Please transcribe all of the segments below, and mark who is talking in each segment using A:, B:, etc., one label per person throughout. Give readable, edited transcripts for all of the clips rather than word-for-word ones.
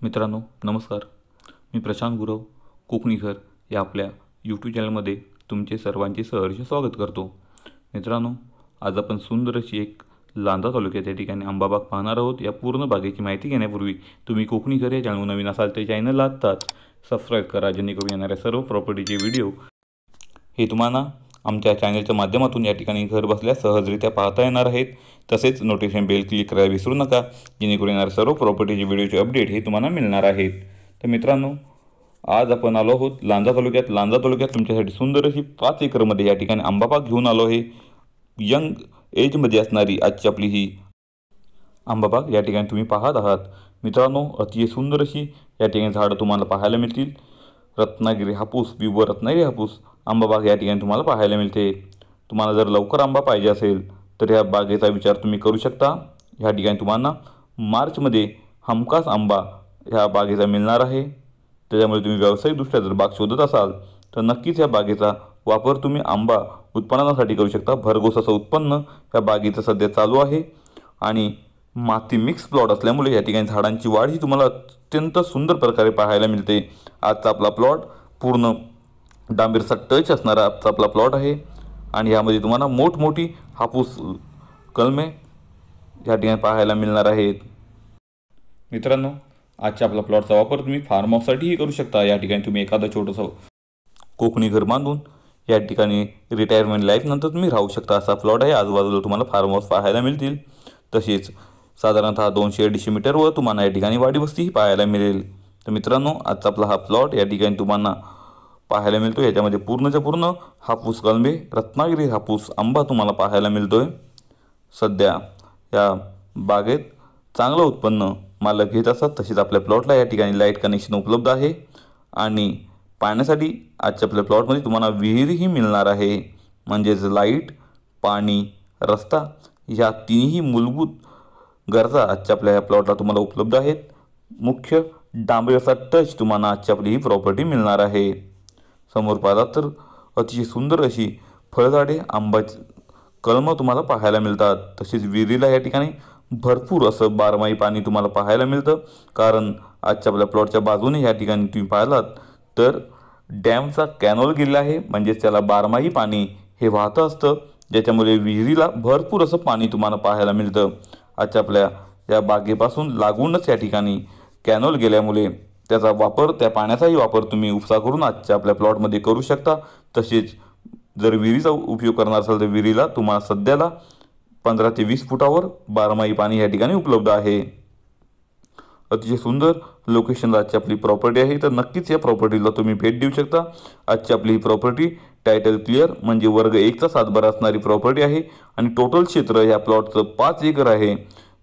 A: मित्रांनो नमस्कार. मी प्रशांत गुरव कोकणी घर या आपल्या यूट्यूब चॅनलमध्ये तुमचे सर्वांचे सहर्ष स्वागत करतो. मित्रांनो, आज आपण सुंदर अशी एक लांजा तालुक्यात या ठिकाणी आंबाबाग पाहणार आहोत. या पूर्ण बागेची माहिती घेण्यापूर्वी तुम्ही कोकणी घर या चॅनल नवीन असाल तर चॅनलला आत्ताच सबस्क्राईब करा, जेणेकरून येणाऱ्या सर्व प्रॉपर्टीचे व्हिडिओ हे तुम्हाला आमच्या चॅनलच्या माध्यमातून या ठिकाणी घर बसल्या सहजरित्या पाहता येणार आहेत. तसेच नोटिफिकेशन बेल क्लिक करायला विसरू नका, जेणेकरून येणारे सर्व प्रॉपर्टीचे व्हिडिओचे अपडेट हे तुम्हाला मिळणार आहेत. तर मित्रांनो, आज आपण आलो आहोत लांजा तालुक्यात. लांजा तालुक्यात तुमच्यासाठी सुंदर अशी 5 एकरमध्ये या ठिकाणी आंबाबाग घेऊन आलो आहे. यंग एजमध्ये असणारी आजची आपली ही आंबाबाग या ठिकाणी तुम्ही पाहत आहात. मित्रांनो, अतिशय सुंदर अशी या ठिकाणी झाडं तुम्हाला पाहायला मिळतील. रत्नागिरी हापूस, विवर रत्नागिरी हापूस आंबाबाग या ठिकाणी तुम्हाला पाहायला मिळते. तुम्हाला जर लवकर आंबा पाहिजे असेल तर या बागेचा विचार तुम्ही करू शकता. या ठिकाणी तुम्हाला मार्चमध्ये हमखास आंबा ह्या बागेचा मिळणार आहे. त्याच्यामुळे तुम्ही व्यावसायिकदृष्ट्या जर बाग शोधत असाल तर नक्कीच या बागेचा वापर तुम्ही आंबा उत्पादनासाठी करू शकता. भरघोस असं उत्पन्न या बागेचं सध्या चालू आहे आणि माती मिक्स प्लॉट असल्यामुळे या ठिकाणी झाडांची वाढ ही तुम्हाला अत्यंत सुंदर प्रकारे पाहायला मिळते. आजचा आपला प्लॉट पूर्ण डांबेरचा टच असणारा आजचा आपला प्लॉट आहे आणि यामध्ये तुम्हाला मोठमोठी हापूस कलमे या ठिकाणी पाहायला मिळणार आहेत. मित्रांनो, आजच्या आपला प्लॉटचा वापर तुम्ही फार्म हाऊससाठीही करू शकता. या ठिकाणी तुम्ही एखादं छोटंसं कोकणी घर बांधून या ठिकाणी रिटायरमेंट लाईफनंतर तुम्ही राहू शकता असा प्लॉट आहे. आजूबाजूला तुम्हाला फार्म हाऊस पाहायला मिळतील. तसेच साधारणतः 200-250 मीटरवर तुम्हाला या ठिकाणी वाडी वस्तीही पाहायला मिळेल. तर मित्रांनो, आजचा आपला हा प्लॉट या ठिकाणी तुम्हाला पाहायला मिळतो. याच्यामध्ये पूर्णच्या पूर्ण हापूस कलमे, रत्नागिरी हापूस आंबा तुम्हाला पाहायला मिळतो आहे. सध्या या बागेत चांगलं उत्पन्न मालक घेत असतात. तसेच आपल्या प्लॉटला या ठिकाणी लाईट कनेक्शन उपलब्ध आहे आणि पाण्यासाठी आजच्या आपल्या प्लॉटमध्ये तुम्हाला विहीरही मिळणार आहे. म्हणजेच लाईट, पाणी, रस्ता या तिन्ही मूलभूत गरजा आजच्या आपल्या या प्लॉटला तुम्हाला उपलब्ध आहेत. मुख्य डांबरेचा टच तुम्हाला आजच्या आपली ही प्रॉपर्टी मिळणार आहे. समोर पाहिलात तर अतिशय सुंदर अशी फळझाडे, आंब्याची कलमं तुम्हाला पाहायला मिळतात. तसेच विहिरीला या ठिकाणी भरपूर असं बारमाही पाणी तुम्हाला पाहायला मिळतं. कारण आजच्या आपल्या प्लॉटच्या बाजूने या ठिकाणी तुम्ही पाहिलात तर डॅमचा कॅनॉल गेला आहे. म्हणजेच त्याला बारमाही पाणी हे वाहतं असतं, ज्याच्यामुळे विहिरीला भरपूर असं पाणी तुम्हाला पाहायला मिळतं. आजच्या आपल्या या बागेपासून लागूनच या ठिकाणी कॅनॉल गेल्यामुळे त्याचा वापर, त्या पाण्याचाही वापर तुम्ही उपसा करून आजच्या आपल्या प्लॉटमध्ये करू शकता. तसेच जर विहिरीचा उपयोग करणार असाल तर विहिरीला तुम्हाला सध्याला 15 ते 20 फुटावर बारमाही पाणी या ठिकाणी उपलब्ध आहे. अतिशय सुंदर लोकेशनला आजची आपली प्रॉपर्टी आहे. तर नक्कीच या प्रॉपर्टीला तुम्ही भेट देऊ शकता. आजची आपली ही प्रॉपर्टी टायटल क्लिअर म्हणजे वर्ग 1चा सातबारा असणारी प्रॉपर्टी आहे आणि टोटल क्षेत्र या प्लॉटचं 5 एकर आहे,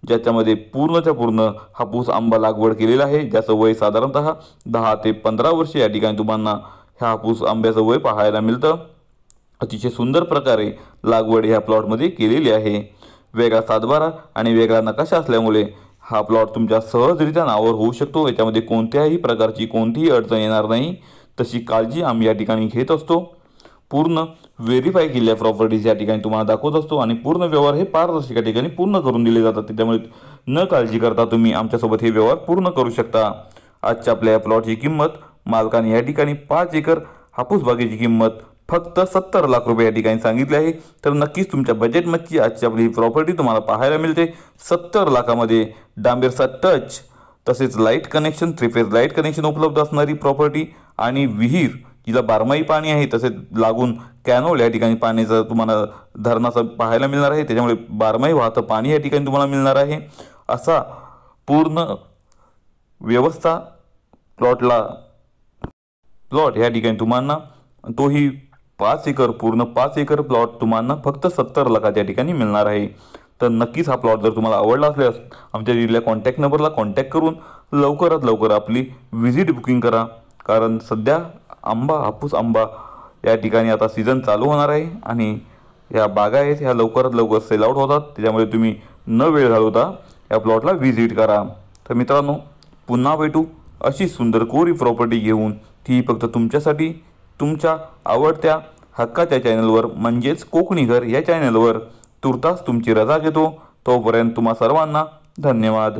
A: ज्याच्यामध्ये पूर्णच्या पूर्ण हापूस आंबा लागवड केलेला आहे. ज्याचं वय साधारणतः 10 ते 15 वर्षे या ठिकाणी तुम्हाला ह्या हापूस आंब्याचं वय पाहायला मिळतं. अतिशय सुंदर प्रकारे लागवड ह्या प्लॉटमध्ये केलेली आहे. वेगळा सातबारा आणि वेगळा नकाशा असल्यामुळे हा प्लॉट तुमच्या सहजरित्या नावावर होऊ शकतो. याच्यामध्ये कोणत्याही प्रकारची कोणतीही अडचण येणार नाही, तशी काळजी आम्ही या ठिकाणी घेत असतो. पूर्ण व्हेरीफाय केलेल्या प्रॉपर्टीज या ठिकाणी तुम्हाला दाखवत असतो आणि पूर्ण व्यवहार हे पारदर्शक या ठिकाणी पूर्ण करून दिले जातात. त्यामुळे न काळजी करता तुम्ही आमच्यासोबत हे व्यवहार पूर्ण करू शकता. आजच्या आपल्या या प्लॉटची किंमत मालकाने या ठिकाणी 5 एकर हापूस बागेची किंमत फक्त 70 लाख रुपये या ठिकाणी सांगितले आहे. तर नक्कीच तुमच्या बजेटमध्ये आजची आपली ही प्रॉपर्टी तुम्हाला पाहायला मिळते. 70 लाखामध्ये डांबेरचा टच, तसेच light connection, 3 phase light connection उपलब्ध असणारी प्रॉपर्टी आणि विहीर जिला बारमाही पाणी आहे. तसेच लागून कॅनॉल या ठिकाणी पाण्याचं तुम्हाला धरणाचं पाहायला मिळणार आहे. त्याच्यामुळे बारमाही वाहतं पाणी या ठिकाणी तुम्हाला मिळणार आहे. असा पूर्ण व्यवस्था प्लॉट या ठिकाणी तुम्हाला, तोही 5 एकर, पूर्ण 5 एकर प्लॉट तुम्हाला फक्त 70 लाखात या ठिकाणी मिळणार आहे. तर नक्कीच हा प्लॉट जर तुम्हाला आवडला असल्यास आमच्या दिलेल्या कॉन्टॅक्ट नंबरला कॉन्टॅक्ट करून लवकरात लवकर आपली व्हिजिट बुकिंग करा. कारण सध्या हापूस आंबा या ठिकाणी आता सीझन चालू होणार आहे आणि ह्या बागा आहेत ह्या लवकरात लवकर सेल आउट होतात. त्याच्यामुळे तुम्ही न वेळ घालवता या प्लॉटला व्हिजिट करा. तर मित्रांनो, पुन्हा भेटू अशी सुंदर कोरी प्रॉपर्टी घेऊन, ती फक्त तुमच्यासाठी तुमच्या आवडत्या हक्काच्या चॅनलवर म्हणजेच कोकणी घर या चॅनलवर. तुर्तास तुमची रजा घेतो. तोपर्यंत तुम्हा सर्वांना धन्यवाद.